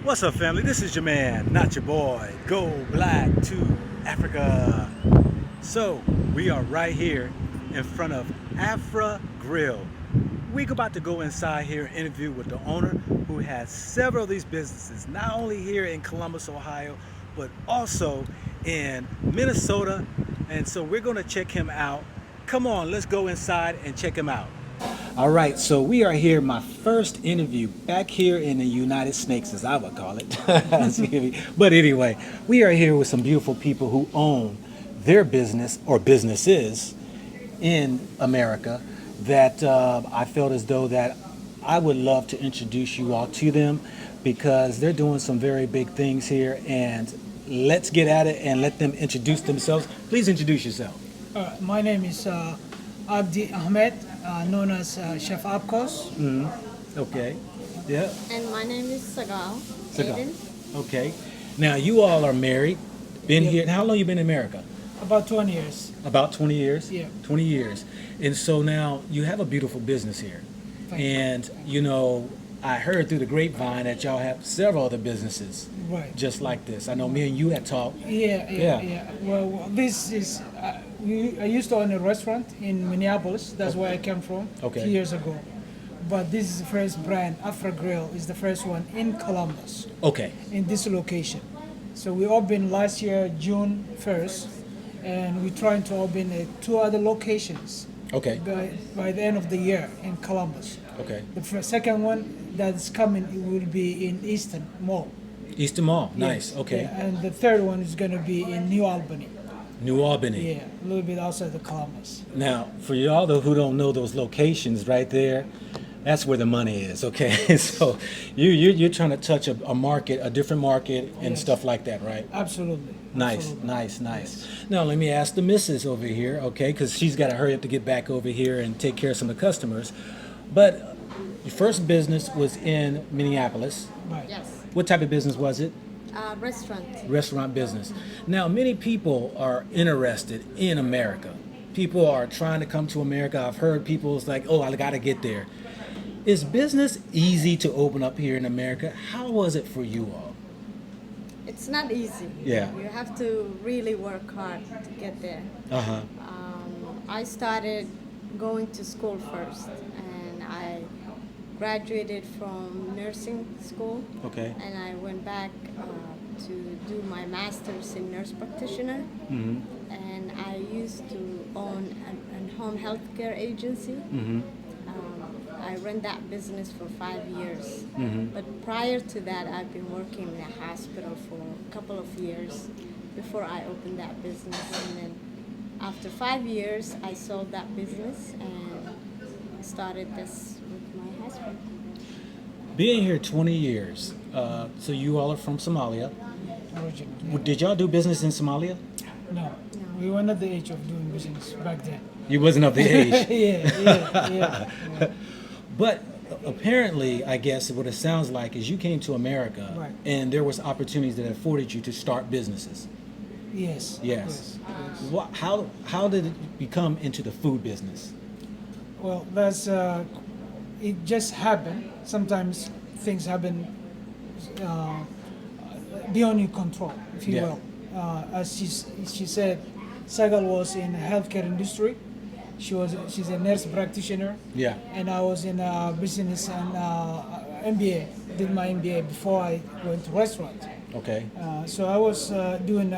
What's up, family? This is your man, not your boy. Go Black to Africa. So, we are right here in front of Afra Grill. We're about to go inside here and interview with the owner who has several of these businesses, not only here in Columbus, Ohio, but also in Minnesota. And so we're going to check him out. Come on, let's go inside and check him out. All right, so we are here, my first interview back here in the United Snakes, as I would call it. But anyway, we are here with some beautiful people who own their business or businesses in America that I felt as though that I would love to introduce you all to them because they're doing some very big things here. And let's get at it and let them introduce themselves. Please introduce yourself. My name is Abdi Ahmed, known as Chef Abkos. Okay. Yeah. And my name is Sagal. Sagal. Aiden. Okay. Now you all are married. Been Yeah. here. How long you been in America? About 20 years. About 20 years. Yeah. 20 years. And so now you have a beautiful business here. Thank you. And you know, I heard through the grapevine that y'all have several other businesses Right. just like this. I know me and you had talked. Yeah. Well, this is. I used to own a restaurant in Minneapolis. That's where I came from. Okay. 2 years ago. But this is the first brand. Afra Grill is the first one in Columbus, Okay. in this location. So we opened last year, June 1st, and we're trying to open two other locations Okay. by the end of the year in Columbus. Okay. The second one that's coming will be in Easton Mall. Eastern Mall. Nice. Yes. Okay. Yeah, and the third one is going to be in New Albany. New Albany. Yeah, a little bit outside of Columbus. Now, for y'all though who don't know those locations right there, that's where the money is. Okay. So you're trying to touch a market, a different market, and Yes. stuff like that, right? Absolutely. Nice, Absolutely. nice. Now let me ask the missus over here, okay? Because she's got to hurry up to get back over here and take care of some of the customers. But your first business was in Minneapolis. Right. Yes. What type of business was it? Restaurant. Restaurant business. Now, many people are interested in America. People are trying to come to America. I've heard people it's like, oh, I got to get there. Is business easy to open up here in America? How was it for you all? It's not easy. Yeah. You have to really work hard to get there. Uh-huh. I started going to school first, and I graduated from nursing school. Okay. And I went back to do my master's in nurse practitioner. Mm-hmm. And I used to own a home health care agency. Mm-hmm. I ran that business for 5 years. Mm-hmm. But prior to that, I've been working in a hospital for a couple of years before I opened that business. And then after 5 years, I sold that business and started this with my husband. Being here 20 years, so you all are from Somalia. Original. Did y'all do business in Somalia? No, we were not the age of doing business back then. You wasn't of the age. Yeah. But apparently, I guess what it sounds like is you came to America Right. and there was opportunities that afforded you to start businesses. Yes. Yes. How did it become into the food business? Well, that's it just happened. Sometimes things happen beyond your control, if you Yeah. will. As she said, Sagal was in the healthcare industry. She's a nurse practitioner, Yeah. and I was in business and MBA. Did my MBA before I went to restaurant. Okay. So I was doing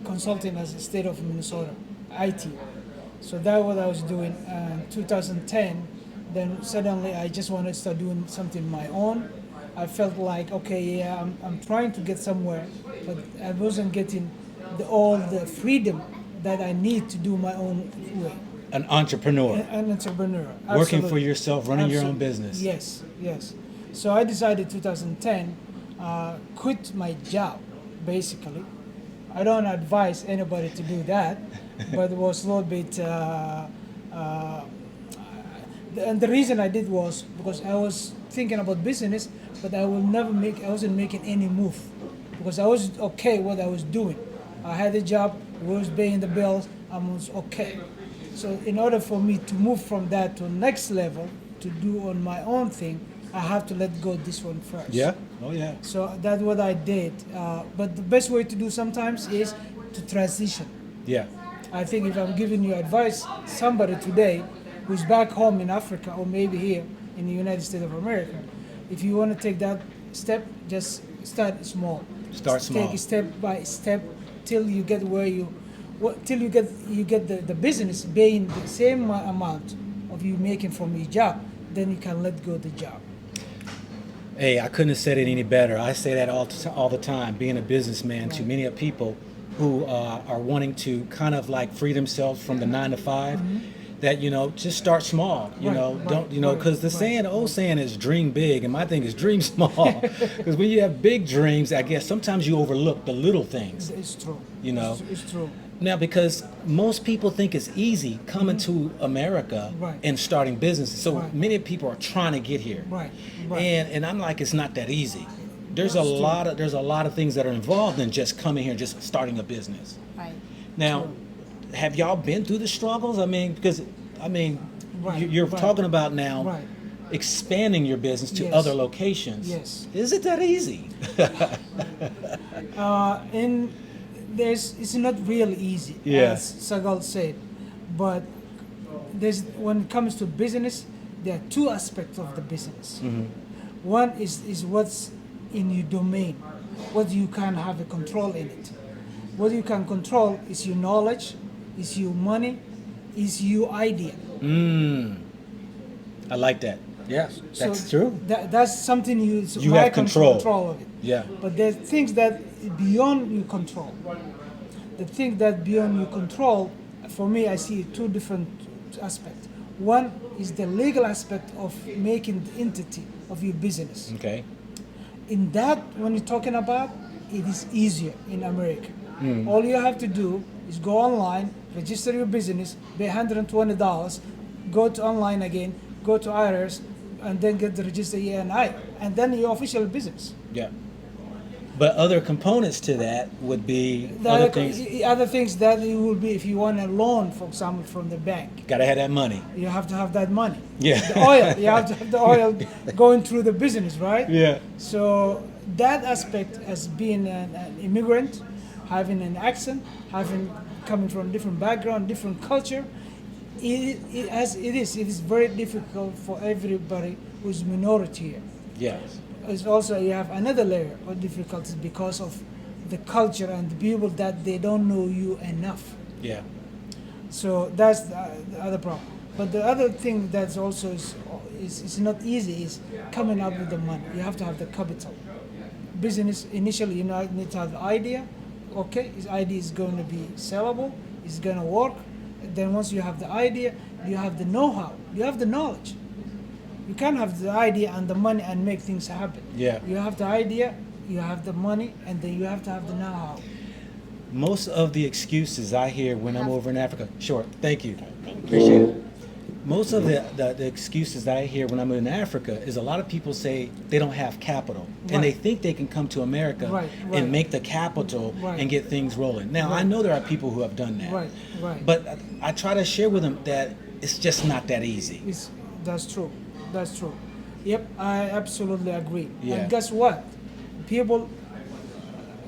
consulting as the state of Minnesota, IT. So that's what I was doing. 2010, then suddenly I just wanted to start doing something my own. I felt like, okay, yeah, I'm trying to get somewhere, but I wasn't getting all the freedom that I need to do my own way. An entrepreneur. An entrepreneur. Working for Absolutely. yourself, running your own Absolutely. business. Yes. So I decided 2010, quit my job, basically. I don't advise anybody to do that, but it was a little bit. And the reason I did was because I was thinking about business, but I wasn't making any move because I was okay what I was doing. I had a job, was paying the bills, I was okay. So in order for me to move from that to next level, to do on my own thing, I have to let go this one first. Yeah. Oh yeah. So that's what I did. But the best way to do sometimes is to transition. Yeah. I think if I'm giving you advice, somebody today who's back home in Africa or maybe here in the United States of America, if you want to take that step, just start small. Start small. Take it step by step till you get where till you get the business paying the same amount of you making from your job. Then you can let go of the job. Hey, I couldn't have said it any better. I say that all the time, being a businessman, to many people who are wanting to kind of like free themselves from the 9 to 5. That, you know, just start small, you know, don't, you know, because the saying, the old saying is dream big, and my thing is dream small. Because when you have big dreams, I guess sometimes you overlook the little things. It's true. You know, it's true. Now, because most people think it's easy coming to America and starting businesses. So many people are trying to get here. Right. And I'm like, it's not that easy. There's a lot of things that are involved in just coming here and just starting a business. Right. Now, have y'all been through the struggles? I mean, because you're talking about now expanding your business to other locations. Yes. Is it that easy? It's not really easy, as Sagal said, but when it comes to business, there are two aspects of the business. One is what's in your domain, what you can have a control in it. What you can control is your knowledge, is your money, is your idea. I like that. Yes, that's true. That's something you have control of it. Yeah. But there's things that beyond your control. The thing that beyond your control, for me, I see two different aspects. One is the legal aspect of making the entity of your business. Okay. In that, when you're talking about, it is easier in America. All you have to do is go online, register your business, pay $120, go to online again, go to IRS, and then get the register ENI, and then your official business. Yeah. But other components to that would be Other things that it will be if you want a loan, for example, from the bank. Gotta have that money. You have to have that money. Yeah. The oil. You have to have the oil going through the business, right? Yeah. So that aspect as being an immigrant, having an accent, coming from different background, different culture, it is very difficult for everybody who's minority here. Yes. It's also, you have another layer of difficulties because of the culture and the people that they don't know you enough. Yeah. So that's the other problem. But the other thing that's also is not easy is coming up with the money. You have to have the capital. Business, initially, you need to have the idea. Okay, this idea is going to be sellable, it's going to work. Then once you have the idea, you have the know-how, you have the knowledge. You can't have the idea and the money and make things happen. Yeah. You have the idea, you have the money, and then you have to have the know-how. Most of the excuses I hear when I'm over in Africa, sure, thank you, appreciate it. Most of the excuses that I hear when I'm in Africa is a lot of people say they don't have capital, and they think they can come to America and make the capital and get things rolling. Now, I know there are people who have done that, but I try to share with them that it's just not that easy. That's true. That's true. Yep, I absolutely agree. Yeah. And guess what? People,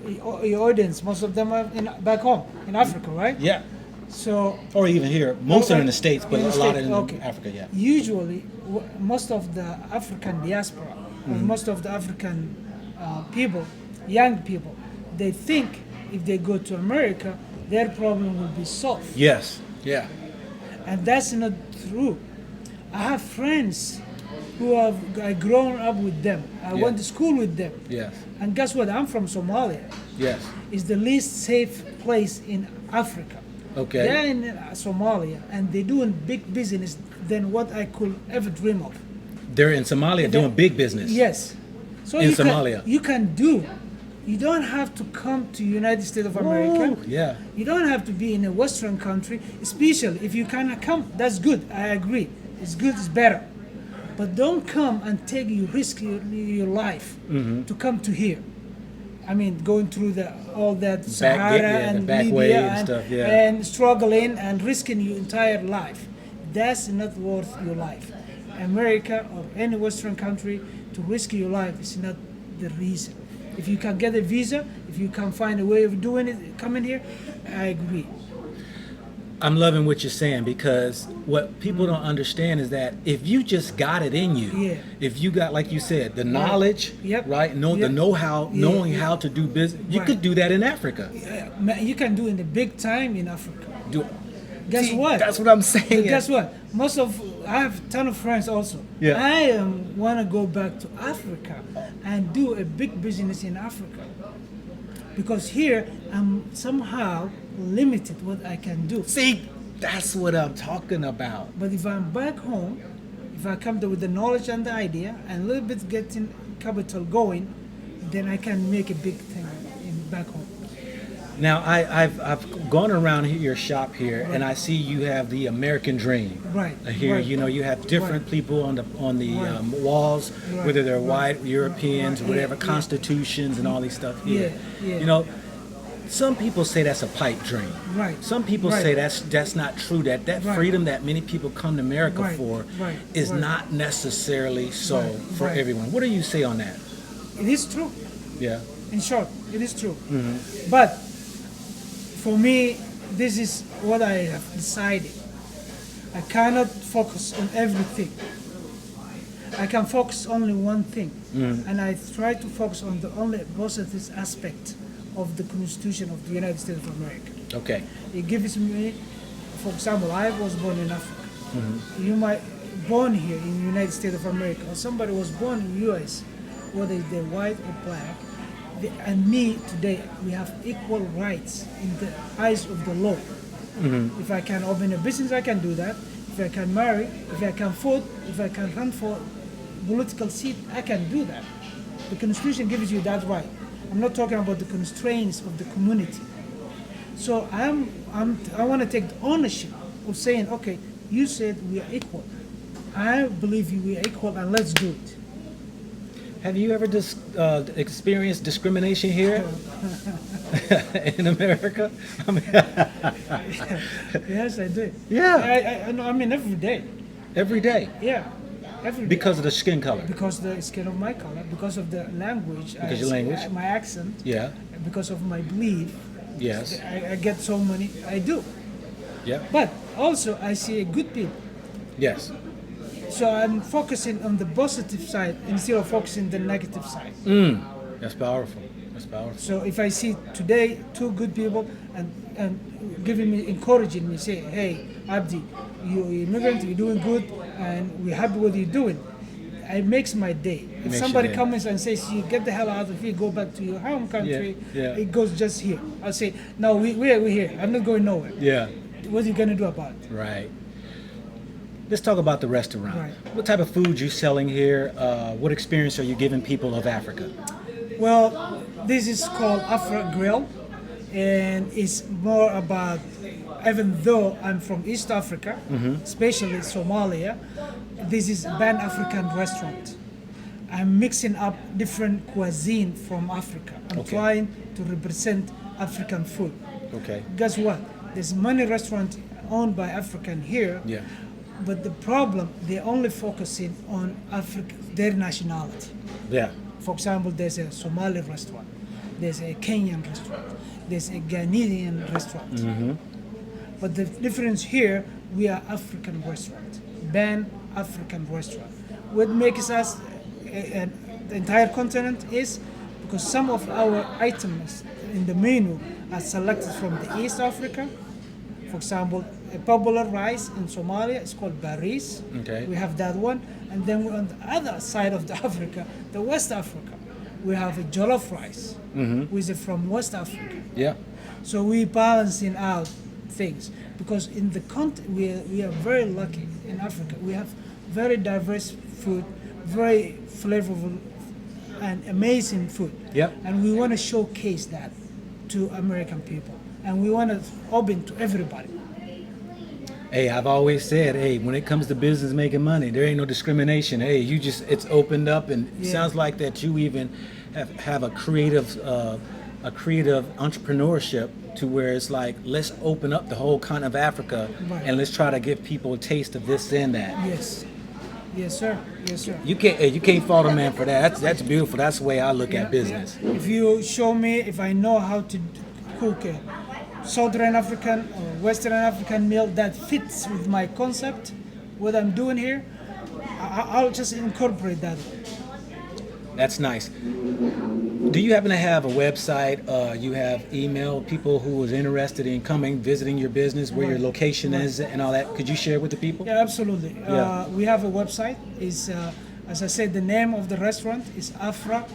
your audience, most of them are back home in Africa, right? Yeah. So. Or even here. Most are in the States, but a lot in Africa, yeah. Usually, most of the African diaspora, or most of the African people, young people, they think if they go to America, their problem will be solved. Yes. Yeah. And that's not true. I have friends who have grown up with them. I went to school with them. Yes. And guess what? I'm from Somalia. Yes. It's the least safe place in Africa. Okay. They're in Somalia, and they're doing big business than what I could ever dream of. They're in Somalia doing big business. Yes. So in Somalia. You don't have to come to United States of America. Whoa, yeah. You don't have to be in a Western country, especially if you cannot come. That's good. I agree. It's good. It's better. But don't come and risk your life to come to here. I mean, going through all that Sahara and Libya and struggling and risking your entire life. That's not worth your life. America or any Western country, to risk your life is not the reason. If you can get a visa, if you can find a way of doing it, coming here, I agree. I'm loving what you're saying, because what people don't understand is that if you just got it in you, Yeah. if you got, like you said, the knowledge, Yep. right, the Yep. know-how, Yeah, knowing yeah. how to do business, you Right. could do that in Africa. You can do it in the big time in Africa. Do, Guess See, what? That's what I'm saying. But guess what? I have a ton of friends also. Yeah. I want to go back to Africa and do a big business in Africa. Because here I'm somehow limited what I can do. See, that's what I'm talking about. But if I'm back home, if I come there with the knowledge and the idea and a little bit getting capital going, then I can make a big thing back home. Now, I've gone around your shop here, and I see you have the American Dream. Right. Here, right. you know, you have different Right. people on the Right. walls, Right. whether they're Right. white Europeans, Right. whatever, Yeah. constitutions and all these stuff here. Yeah. You know, some people say that's a pipe dream. Right. Some people Right. say that's not true. That Right. freedom that many people come to America Right. for Right. is Right. not necessarily so Right. for Right. everyone. What do you say on that? It is true. Yeah. In short, it is true. Mm-hmm. But for me, this is what I have decided. I cannot focus on everything. I can focus only one thing, and I try to focus on the only positive aspect of the Constitution of the United States of America. Okay. It gives me, for example, I was born in Africa. You might born here in the United States of America, or somebody was born in the U.S., whether they're white or black. And me today, we have equal rights in the eyes of the law. If I can open a business, I can do that. If I can marry, if I can vote, if I can run for political seat, I can do that. The Constitution gives you that right. I'm not talking about the constraints of the community. So I want to take the ownership of saying, okay, you said we are equal. I believe we are equal, and let's do it. Have you ever experienced discrimination here in America? I mean, Yes, I do. Yeah. I mean, every day. every day Yeah, every day. because of the skin color. Because of the skin of my color, because of the language, Because your language? my accent, Yeah. because of my belief. Yes. I get so many. I do, Yeah. but also I see a good people. Yes. So I'm focusing on the positive side instead of focusing the negative side. That's powerful. That's powerful. So if I see today two good people and giving me, encouraging me, say, hey, Abdi, you're immigrant, you're doing good, and we're happy with what you're doing. It makes my day. If Makes somebody your day. comes and says, you get the hell out of here, go back to your home country, Yeah. it goes just here. I'll say, no, we're here. I'm not going nowhere. Yeah. What are you going to do about it? Right. Let's talk about the restaurant. Right. What type of food you selling here? What experience are you giving people of Africa? Well, this is called Afra Grill, and it's more about, even though I'm from East Africa, especially Somalia, this is a Pan-African restaurant. I'm mixing up different cuisine from Africa. I'm Okay. trying to represent African food. Okay. Guess what? There's many restaurants owned by African here, Yeah. but the problem, they're only focusing on Africa, their nationality. Yeah. For example, there's a Somali restaurant, there's a Kenyan restaurant, there's a Ghanaian restaurant. But the difference here, we are African restaurant, Pan-African restaurant. What makes us the entire continent is because some of our items in the menu are selected from the East Africa. For example, a popular rice in Somalia is called baris. Okay. We have that one. And then on the other side of the Africa, the West Africa, we have a jollof rice, which is from West Africa. Yeah. So we balancing out things because in the continent we are very lucky in Africa. We have very diverse food, very flavorful and amazing food. Yep. And we want to showcase that to American people, and we want to open to everybody. Hey, I've always said, hey, when it comes to business making money, there ain't no discrimination. Hey, it's opened up, and it Yeah. sounds like that you even have a creative entrepreneurship to where it's like, let's open up the whole continent of Africa, Right. and let's try to give people a taste of this and that. Yes. Yes, sir. Yes, sir. You can't fault a man for that. That's beautiful. That's the way I look at business. Yeah. If you show me, if I know how to cook a Southern African or Western African meal that fits with my concept, what I'm doing here, I'll just incorporate that. That's nice. Do you happen to have a website? You have email people who was interested in coming, visiting your business, where your location is, and all that. Could you share with the people? Yeah, absolutely. Yeah. We have a website. Is as I said, the name of the restaurant is Afra,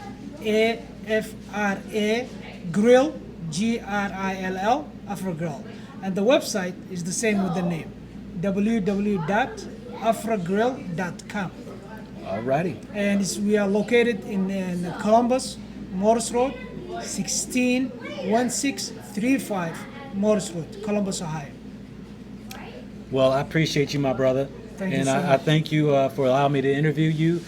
AFRA Grill, GRILL, Afra Grill, and the website is the same with the name, www.afragrill.com. Alrighty. And we are located in Columbus, Morris Road, 161635 Morris Road, Columbus, Ohio. Well, I appreciate you, my brother. Thank you and so I much. thank you for allowing me to interview you.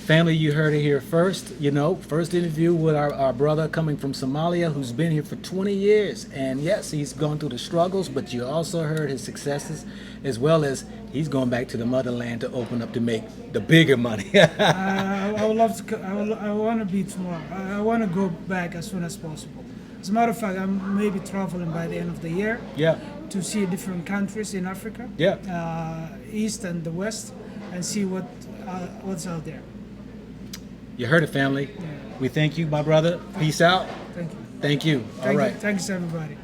Family, you heard it here first. You know, first interview with our brother coming from Somalia who's been here for 20 years. And yes, he's gone through the struggles, but you also heard his successes, as well as he's going back to the motherland to open up to make the bigger money. I would love to. I want to be tomorrow. I want to go back as soon as possible. As a matter of fact, I'm maybe traveling by the end of the year Yeah. to see different countries in Africa, Yeah. East and the West, and see what's out there. You heard it, family. We thank you, my brother. Peace out. Thank you. Thank you. All Thank right. you. Thanks, everybody.